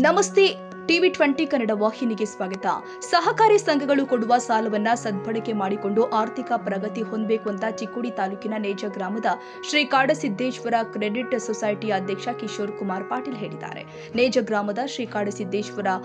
ನಮಸ್ತೆ. ಟಿವಿ 20 ಕನ್ನಡ ವಾಹಿನಿಗೆ ಸ್ವಾಗತ. ಸಹಕಾರಿ ಸಂಘಗಳು ಕೊಡುವ ಸಾಲವನ್ನ ಸದ್ಬಳಕೆ ಮಾಡಿಕೊಂಡು ಆರ್ಥಿಕ ಪ್ರಗತಿ ಹೊಂದಬೇಕು ಅಂತ ಚಿಕ್ಕೋಡಿ ತಾಲೂಕಿನ ನೇಜ ಗ್ರಾಮದ ಶ್ರೀ ಕಾಡಸಿದ್ದೇಶ್ವರ ಕ್ರೆಡಿಟ್ ಸೊಸೈಟಿಯ ಅಧ್ಯಕ್ಷ ಕಿಶೋರ್ ಕುಮಾರ್ ಪಾಟೀಲ್ ಹೇಳಿದ್ದಾರೆ. ನೇಜ ಗ್ರಾಮದ ಶ್ರೀ ಕಾಡಸಿದ್ದೇಶ್ವರ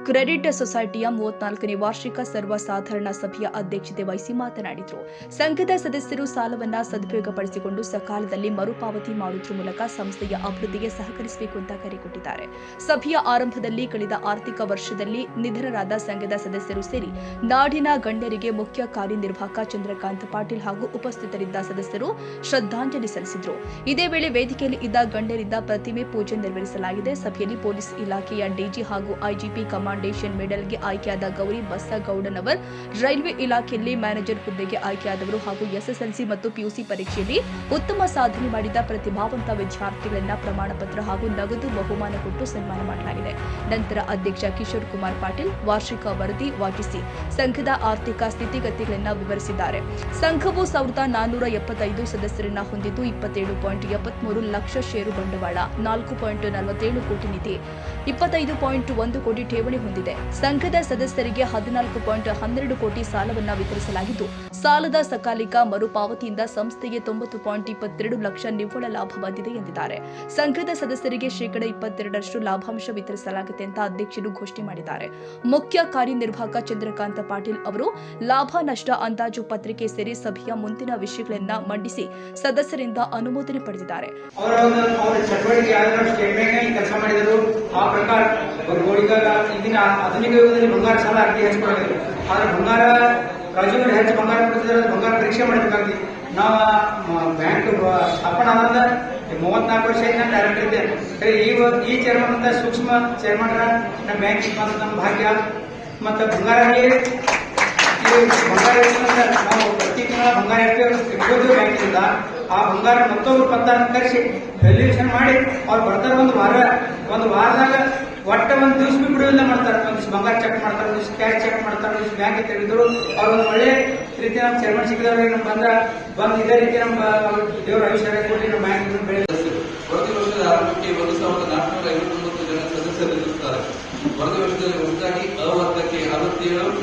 ಕ್ರೆಡಿಟ್ ಸೊಸೈಟಿಯ 34ನೇ ವಾರ್ಷಿಕ ಸರ್ವಸಾಧಾರಣ ಸಭೆಯ ಅಧ್ಯಕ್ಷತೆ ವಹಿಸಿ ಮಾತನಾಡಿದರು. ಸಂಘದ ಸದಸ್ಯರು ಸಾಲವನ್ನ ಸದುಪಯೋಗಪಡಿಸಿಕೊಂಡು ಸಕಾಲದಲ್ಲಿ ಮರುಪಾವತಿ ಮಾಡುವುದರ ಮೂಲಕ ಸಂಸ್ಥೆಯ ಅಭಿವೃದ್ಧಿಗೆ ಸಹಕರಿಸಬೇಕು ಅಂತ ಕರೆ ಕೊಟ್ಟಿದ್ದಾರೆ. ಸಭೆಯ ಆರಂಭದಲ್ಲಿ ಕಳೆದ ಆರ್ಥಿಕ ವರ್ಷದಲ್ಲಿ ನಿಧನರಾದ ಸಂಘದ ಸದಸ್ಯರು ಸೇರಿ ನಾಡಿನ ಗಣ್ಯರಿಗೆ ಮುಖ್ಯ ಕಾರ್ಯನಿರ್ವಾಹಕ ಚಂದ್ರಕಾಂತ್ ಪಾಟೀಲ್ ಹಾಗೂ ಉಪಸ್ಥಿತರಿದ್ದ ಸದಸ್ಯರು ಶ್ರದ್ಧಾಂಜಲಿ ಸಲ್ಲಿಸಿದರು. ಇದೇ ವೇಳೆ ವೇದಿಕೆಯಲ್ಲಿ ಇದ್ದ ಗಣ್ಯರಿಂದ ಪ್ರತಿಮೆ ಪೂಜೆ ನೆರವೇರಿಸಲಾಗಿದೆ. ಸಭೆಯಲ್ಲಿ ಪೊಲೀಸ್ ಇಲಾಖೆಯ ಡಿಜಿ ಹಾಗೂ ಐಜಿಪಿ ಕಮಾಂಡೇಶನ್ ಮೆಡಲ್ಗೆ ಆಯ್ಕೆಯಾದ ಗೌರಿ ಬಸ್ಸಗೌಡನವರ್, ರೈಲ್ವೆ ಇಲಾಖೆಯಲ್ಲಿ ಮ್ಯಾನೇಜರ್ ಹುದ್ದೆಗೆ ಆಯ್ಕೆಯಾದವರು ಹಾಗೂ ಎಸ್ಎಸ್ಎಲ್ಸಿ ಮತ್ತು ಪಿಯುಸಿ ಪರೀಕ್ಷೆಯಲ್ಲಿ ಉತ್ತಮ ಸಾಧನೆ ಮಾಡಿದ ಪ್ರತಿಭಾವಂತ ವಿದ್ಯಾರ್ಥಿಗಳನ್ನ ಪ್ರಮಾಣ ಪತ್ರ ಹಾಗೂ ನಗದು ಬಹುಮಾನ ಕೊಟ್ಟು ಸನ್ಮಾನ ಮಾಡಲಾಗಿದೆ. ನಂತರ ಅಧ್ಯಕ್ಷ ಕಿಶೋರ್ ಕುಮಾರ್ ಪಾಟೀಲ್ ವಾರ್ಷಿಕ ವರದಿ ವಾಚಿಸಿ ಸಂಘದ ಆರ್ಥಿಕ ಸ್ಥಿತಿಗತಿಗಳನ್ನು ವಿವರಿಸಿದ್ದಾರೆ. ಸಂಘವು 1475 ಸದಸ್ಯರನ್ನ ಹೊಂದಿದ್ದು 27.73 ಲಕ್ಷ ಷೇರು ಬಂಡವಾಳ, 4.47 ಕೋಟಿ ನಿಧಿ, 25.1 ಕೋಟಿ ಠೇವಣಿ ಹೊಂದಿದೆ. ಸಂಘದ ಸದಸ್ಯರಿಗೆ 14.12 ಕೋಟಿ ಸಾಲವನ್ನು ವಿತರಿಸಲಾಗಿದ್ದು, ಸಾಲದ ಸಕಾಲಿಕ ಮರುಪಾವತಿಯಿಂದ ಸಂಸ್ಥೆಗೆ 90.22 ಲಕ್ಷ ನಿವ್ವಳ ಲಾಭ ಬಂದಿದೆ ಎಂದಿದ್ದಾರೆ. ಸಂಘದ ಸದಸ್ಯರಿಗೆ ಶೇಕಡಾ 22% ಲಾಭಾಂಶ ವಿತರಿಸಲಾಗಿದೆ ಅಂತ ಅಧ್ಯಕ್ಷರು ಘೋಷಣೆ ಮಾಡಿದ್ದಾರೆ. ಮುಖ್ಯ ಕಾರ್ಯನಿರ್ವಾಹಕ ಚಂದ್ರಕಾಂತ್ ಪಾಟೀಲ್ ಅವರು ಲಾಭ ನಷ್ಟ ಅಂದಾಜು ಪತ್ರಿಕೆ ಸೇರಿ ಸಭೆಯ ಮುಂದಿನ ವಿಷಯಗಳನ್ನ ಮಂಡಿಸಿ ಸದಸ್ಯರಿಂದ ಅನುಮೋದನೆ ಪಡೆದಿದ್ದಾರೆ. ಇಂದಿನ ಆಧುನಿಕ ಯುಗದಲ್ಲಿ ಬಂಗಾರ ಸಾಲ ಅತಿ ಹೆಚ್ಚು ಕೊಡಬೇಕು. ಆದ್ರೆ ಬಂಗಾರ ರಾಜ್ಯದಲ್ಲಿ ಹೆಚ್ಚು ಬಂಗಾರ ಕೊಡ್ತಿದ್ದಾರೆ, ಬಂಗಾರ ಪರೀಕ್ಷೆ ಮಾಡಬೇಕಾಗಿ ನಾವು ಬ್ಯಾಂಕ್ ಸ್ಥಾಪನೆ ಆದ 34 ವರ್ಷ ಡೈರೆಕ್ಟರ್ ಇದ್ದೆ. ಈ ಚೇರ್ಮನ್ ಅಂತ ಸೂಕ್ಷ್ಮ ಚೇರ್ಮನ್ ನಮ್ಮ ಬ್ಯಾಂಕ್ ನಮ್ಮ ಭಾಗ್ಯ ಮತ್ತು ಬಂಗಾರ ನಾವು ಪ್ರತಿ ತಿಂಗಳ ಬಂಗಾರ ಇಟ್ಕೋದು ಬ್ಯಾಂಕಿಂದ. ಆ ಬಂಗಾರ ಮತ್ತೊಬ್ರು ಪತ್ತ ಕರೆಸಿ ವ್ಯಾಲ್ಯೂಯೇಷನ್ ಮಾಡಿ ಅವ್ರು ಬರ್ತಾರೆ. ಒಂದು ವಾರದಾಗ ಒಟ್ಟ ಒಂದು ದಿವಸ ಬಿಡುವಿಲ್ಲ ಮಾಡ್ತಾರೆ. ಒಂದಿಷ್ಟು ಬಂಗಾರ ಚೆಕ್ ಮಾಡ್ತಾರೆ, ಒಂದಿಷ್ಟು ಕ್ಯಾಶ್ ಚೆಕ್ ಮಾಡ್ತಾರೆ, ಒಂದಿಷ್ಟು ಬ್ಯಾಂಕ್ ತೆಗೆದ್ರು ಅವ್ರು ಒಂದು ಒಳ್ಳೆ ರೀತಿ ನಮ್ಮ ಚೇರ್ಮನ್ ಸಿಕ್ಕಿದವ್ರಿಗೆ ನಮ್ಮ ಬಂದು ಇದೇ ರೀತಿ ನಮ್ಮ ದೇವರ ಆಯುಷ್ಯ ಕೊಟ್ಟು ನಮ್ಮ ಬ್ಯಾಂಕ್ ಬೆಳೆದ ಪ್ರತಿ ವರ್ಷದ ಆರಂಭಕ್ಕೆ 1459 ಜನ ಸದಸ್ಯರಿರುತ್ತಾರೆ. ಪ್ರತಿ ವರ್ಷದಲ್ಲಿ ಹೊಸದಾಗಿ ಅ ವರ್ಗಕ್ಕೆ 67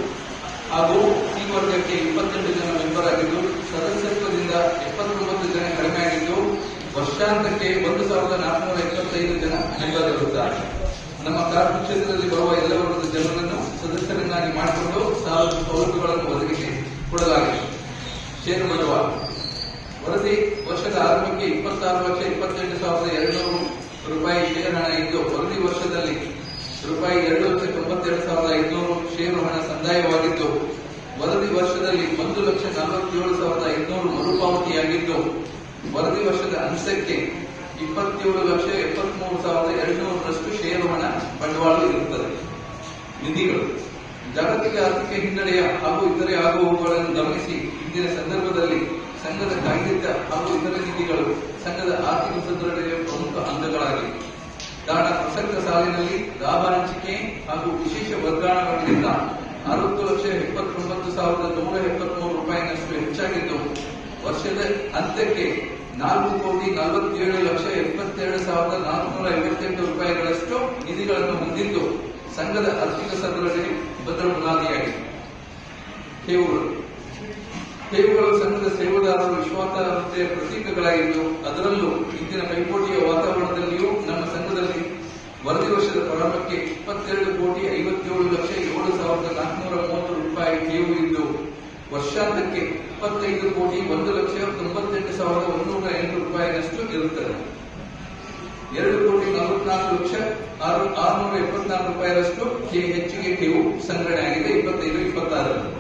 ಹಾಗೂ ಸಿ ವರ್ಗಕ್ಕೆ 28 ಜನ ಮೆಂಬರ್ ಆಗಿದ್ದು, ಸದಸ್ಯತ್ವದಿಂದ 79 ಜನ ಕಡಿಮೆ ಆಗಿದ್ದು, ವರ್ಷಾಂತಕ್ಕೆ 1425 ಜನ ಮೆಂಬರ್ ಇರುತ್ತಾರೆ. ನಮ್ಮ ಕಾರ್ಮಿಕ ಕ್ಷೇತ್ರದಲ್ಲಿ ಬರುವ ಎಲ್ಲ ವರ್ಗದ ಜನರನ್ನು ಸದಸ್ಯರನ್ನಾಗಿ ಮಾಡಿಕೊಂಡು ಸಾಲದ ಸೌಲಭ್ಯಗಳನ್ನು ಒದಗಿಸಿ ಕೊಡಲಾಗಿದೆ. ಷೇರು ಬಂಡವಾಳ ವರದಿ ವರ್ಷದ ಆರಂಭಕ್ಕೆ 26,28,200 ರೂಪಾಯಿ ಷೇರು ಹಣ ಇದ್ದು, ವರದಿ ವರ್ಷದಲ್ಲಿ ರೂಪಾಯಿ 2,92,500 ಷೇರು ಹಣ ಸಂದಾಯವಾಗಿದ್ದು, ವರದಿ ವರ್ಷದಲ್ಲಿ 1,47,500 ಮರುಪಾವತಿಯಾಗಿದ್ದು, ವರದಿ ವರ್ಷದ ಅಂತ್ಯಕ್ಕೆ 27,73,200 ಷೇರು ಹಣ ಬಂಡವಾಳ ಇರುತ್ತದೆ. ನಿಧಿಗಳು ಜಾಗತಿಕ ಆರ್ಥಿಕ ಹಿನ್ನಡೆಯ ಹಾಗೂ ಇತರೆ ಆಗುಹೋಗುಗಳನ್ನು ಗಮನಿಸಿ ಇಂದಿನ ಸಂದರ್ಭದಲ್ಲಿ ಸಂಘದ ಕಾಯ್ದಿಟ್ಟ ಹಾಗೂ ಇತರೆ ನಿಧಿಗಳು ಸಂಘದ ಆರ್ಥಿಕ ಸದೃಢತೆಯ ಪ್ರಮುಖ ಅಂಗಗಳಾಗಿವೆ. ಕಾರಣ ಪ್ರಸಕ್ತ ಸಾಲಿನಲ್ಲಿ ಲಾಭ ಹಂಚಿಕೆ ಹಾಗೂ ವಿಶೇಷ ವರ್ಗಾವಣೆಗಳಿಂದ 60,79,173 ರೂಪಾಯಿನಷ್ಟು ಹೆಚ್ಚಾಗಿದ್ದು, ವರ್ಷದ ಅಂತ್ಯಕ್ಕೆ 4,47,72,458 ರೂಪಾಯಿಗಳಷ್ಟು ನಿಧಿಗಳನ್ನು ಹೊಂದಿದ್ದು, ಸಂಘದ ಆರ್ಥಿಕ ಸದೃಢತೆ ಭದ್ರ ಬುನಾದಿಯಾಗಿದೆ. ಠೇವುಗಳು ಸಂಘದ ಸೇವಾದಾರರು ವಿಶ್ವಾಸಾರ್ಹತೆಯ ಪ್ರತೀಕಗಳಾಗಿದ್ದು, ಅದರಲ್ಲೂ ಇಂದಿನ ಪೈಪೋಟಿಯ ವಾತಾವರಣದಲ್ಲಿಯೂ ನಮ್ಮ ಸಂಘದಲ್ಲಿ ವರದಿ ವರ್ಷದ ಪ್ರಾರಂಭಕ್ಕೆ 22,57,07,430 ರೂಪಾಯಿ ಠೇವು ಇದ್ದು, ವರ್ಷಾಂತಕ್ಕೆ 25,01,98,108 ರೂಪಾಯಿನಷ್ಟು ಇರುತ್ತದೆ. 2,44,674 ರೂಪಾಯಿಯಷ್ಟು ಹೆಚ್ಚಿಗೆ ಠೇವು ಸಂಗ್ರಹಣೆಯಾಗಿದೆ 25-26ರಲ್ಲಿ.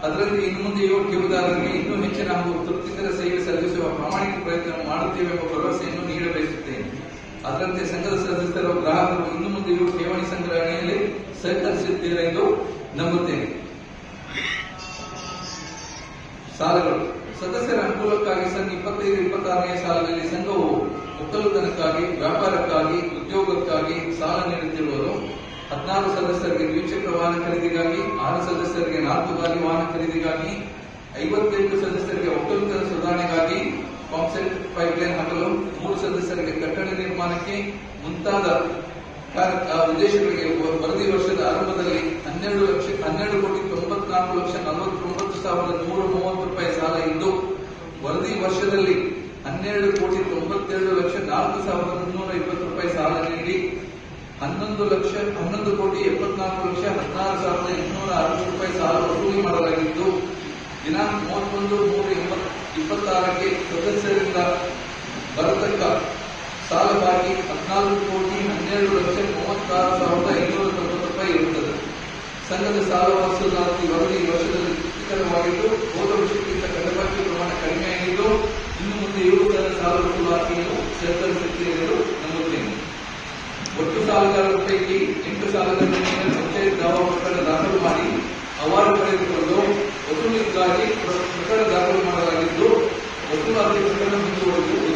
ಅದರಲ್ಲಿ ಇನ್ನು ಮುಂದೆಯೂ ಠೇವುದಾರರಿಗೆ ಇನ್ನೂ ಹೆಚ್ಚಿನ ಹಾಗೂ ತೃಪ್ತಿಕರ ಸೇವೆ ಸಲ್ಲಿಸುವ ಪ್ರಾಮಾಣಿಕ ಪ್ರಯತ್ನ ಮಾಡುತ್ತೇವೆ ಎಂಬ ಭರವಸೆಯನ್ನು ನೀಡಬಯಸುತ್ತೇನೆ. ಅದರಂತೆ ಸಂಘದ ಸದಸ್ಯರು ಗ್ರಾಹಕರು ಇನ್ನು ಮುಂದೆಯೂ ಠೇವಣಿ ಸಂಗ್ರಹಣೆಯಲ್ಲಿ ಸಹಕರಿಸುತ್ತೀರಾ ಎಂದು ನಂಬುತ್ತೇನೆ. ಸಾಲಗಳು ಸದಸ್ಯರ ಅನುಕೂಲಕ್ಕಾಗಿ ಸಂಘ 25-26ನೇ ಸಾಲಿನಲ್ಲಿ ಸಂಘವು ಒಕ್ಕಲುತನಕ್ಕಾಗಿ, ವ್ಯಾಪಾರಕ್ಕಾಗಿ, ಉದ್ಯೋಗಕ್ಕಾಗಿ ಸಾಲ ನೀಡುತ್ತಿರುವುದು 14 ಸದಸ್ಯರಿಗೆ ದ್ವಿಚಕ್ರ ವಾಹನ ಖರೀದಿಗಾಗಿ, 6 ಸದಸ್ಯರಿಗೆ 4 ಗಾಲಿ ವಾಹನ ಖರೀದಿಗಾಗಿ, 58 ಸದಸ್ಯರಿಗೆ ಒಕ್ಕಲುತನ ಸುಧಾರಣೆಗಾಗಿ, ಕಾಂಕ್ರೀಟ್ ಪೈಪ್ಲೈನ್ ಹಾಕಲು 3 ಸದಸ್ಯರಿಗೆ ಕಟ್ಟಡ ನಿರ್ಮಾಣಕ್ಕೆ ಮುಂತಾದ ಉದ್ದೇಶಗಳಿಗೆ ವರದಿ ವರ್ಷದ ಆರಂಭದಲ್ಲಿ 12,94,49,130 ರೂಪಾಯಿ ಸಾಲ ಇದ್ದು ವರದಿ ವರ್ಷದಲ್ಲಿ 12,92,04,320 ರೂಪಾಯಿ ಸಾಲ ನೀಡಿ 11,74,74,16,860 ರೂಪಾಯಿ ಸಾಲ ವಸೂಲಿ ಮಾಡಲಾಗಿದ್ದು ದಿನಾಂಕ 31/3/26ಕ್ಕೆ ಸದಸ್ಯರಿಂದ ಬರತಕ್ಕ ಸಾಲ ಬಾಕಿ 14,12,36,590 ರೂಪಾಯಿ ಇರುತ್ತದೆ. ಸಂಘದ ಸಾಲ ವಸೂಲಾತಿ ವರದಿ ವರ್ಷದಲ್ಲಿ ತೃಪ್ತಿಕರವಾಗಿದ್ದು ಹೋದ ವರ್ಷಕ್ಕಿಂತ ಕಡಬಾಕಿ ಪ್ರಮಾಣ ಕಡಿಮೆಯಾಗಿದ್ದು ಇನ್ನು ಮುಂದೆ 7 ಸಾಲ ವಸೂಲಾತಿಯನ್ನು ಸೇರ್ಪಡಿಸುತ್ತೇವೆ ಎಂದು ನಂಬುತ್ತೇನೆ. ಒಟ್ಟು ಸಾಲಗಾರರ ಪೈಕಿ 8 ಸಾಲಗಾರರ ಮೇಲೆ ಪಂಚಾಯತ್ ದಾವಾ ಪ್ರಕರಣ ದಾಖಲು ಮಾಡಿ ಅವಾರ್ಡ್ ಪಡೆದುಕೊಂಡು ವಸೂಲಿಗಾಗಿ ಪ್ರಕರಣ ದಾಖಲು ಮಾಡಲಾಗಿದ್ದು ವಸೂಲಾತಿ ಪ್ರಕರಣ ಮುಂದುವರೆದಿರುತ್ತದೆ.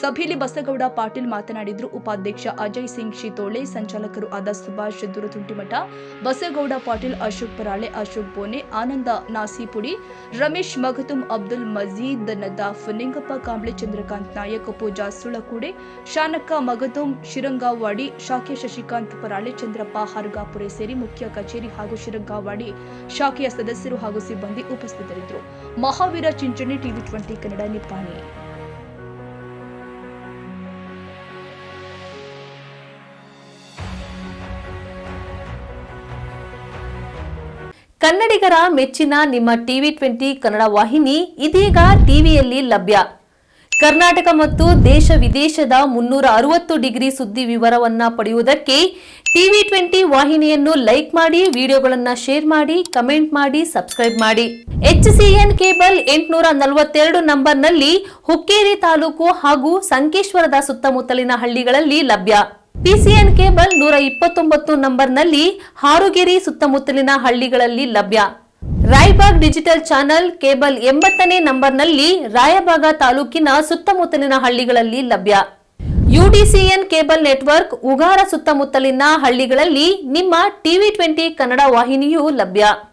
ಸಭೆಯಲ್ಲಿ ಬಸಗೌಡ ಪಾಟೀಲ್ ಮಾತನಾಡಿದ್ರು. ಉಪಾಧ್ಯಕ್ಷ ಅಜಯ್ ಸಿಂಗ್ ಶಿತೋಳೆ, ಸಂಚಾಲಕರು ಆದ ಸುಭಾಷ್ ದುರತುಂಟಿಮಠ, ಬಸಗೌಡ ಪಾಟೀಲ್, ಅಶೋಕ್ ಪರಾಳೆ, ಅಶೋಕ್ ಬೋನೆ, ಆನಂದ ನಾಸಿಪುಡಿ, ರಮೇಶ್ ಮಗದುಂ, ಅಬ್ದುಲ್ ಮಜೀದ್ ನದಾಫ್, ನಿಂಗಪ್ಪ ಕಾಂಬ್ಳೆ, ಚಂದ್ರಕಾಂತ್ ನಾಯಕ್, ಪೂಜಾ ಸುಳಕುಡೆ, ಶಾನಕ್ಕ ಮಗದುಂ, ಶಿರಂಗಾವಾಡಿ, ಶಾಖೆ ಶಶಿಕಾಂತ್ ಪರಾಳೆ, ಚಂದ್ರಪ್ಪ ಹರ್ಗಾಪುರೆ ಸೇರಿ ಮುಖ್ಯ ಕಚೇರಿ ಹಾಗೂ ಶಿರಂಗಾವಾಡಿ ಶಾಖೆಯ ಸದಸ್ಯರು ಹಾಗೂ ಸಿಬ್ಬಂದಿ ಉಪಸ್ಥಿತರಿದ್ದರು. ಮಹಾವೀರ ಚಿಂಚಣಿ, ಟಿವಿ 20 ಕನ್ನಡ, ನಿಪ್ಪಾಣಿ. ಕನ್ನಡಿಗರ ಮೆಚ್ಚಿನ ನಿಮ್ಮ ಟಿವಿ 20 ಕನ್ನಡ ವಾಹಿನಿ ಇದೀಗ ಟಿವಿಯಲ್ಲಿ ಲಭ್ಯ. ಕರ್ನಾಟಕ ಮತ್ತು ದೇಶ ವಿದೇಶದ 360 ಡಿಗ್ರಿ ಸುದ್ದಿ ವಿವರವನ್ನ ಪಡೆಯುವುದಕ್ಕೆ ಟಿವಿ 20 ವಾಹಿನಿಯನ್ನು ಲೈಕ್ ಮಾಡಿ, ವಿಡಿಯೋಗಳನ್ನು ಶೇರ್ ಮಾಡಿ, ಕಮೆಂಟ್ ಮಾಡಿ, ಸಬ್ಸ್ಕ್ರೈಬ್ ಮಾಡಿ. HCN ಕೇಬಲ್ 842 ನಂಬರ್ನಲ್ಲಿ ಹುಕ್ಕೇರಿ ತಾಲೂಕು ಹಾಗೂ ಸಂಕೇಶ್ವರದ ಸುತ್ತಮುತ್ತಲಿನ ಹಳ್ಳಿಗಳಲ್ಲಿ ಲಭ್ಯ. PCN ಕೇಬಲ್ 129 ನಂಬರ್ನಲ್ಲಿ ಹಾರುಗೆರೆ ಸುತ್ತಮುತ್ತಲಿನ ಹಳ್ಳಿಗಳಲ್ಲಿ ಲಭ್ಯ. ರಾಯಬಾಗ್ ಡಿಜಿಟಲ್ ಚಾನೆಲ್ ಕೇಬಲ್ 80ನೇ ನಂಬರ್ನಲ್ಲಿ ರಾಯಬಾಗ ತಾಲೂಕಿನ ಸುತ್ತಮುತ್ತಲಿನ ಹಳ್ಳಿಗಳಲ್ಲಿ ಲಭ್ಯ. UDCN ಕೇಬಲ್ ನೆಟ್ವರ್ಕ್ ಉಗಾರ ಸುತ್ತಮುತ್ತಲಿನ ಹಳ್ಳಿಗಳಲ್ಲಿ ನಿಮ್ಮ ಟಿವಿ 20 ಕನ್ನಡ ವಾಹಿನಿಯೂ ಲಭ್ಯ.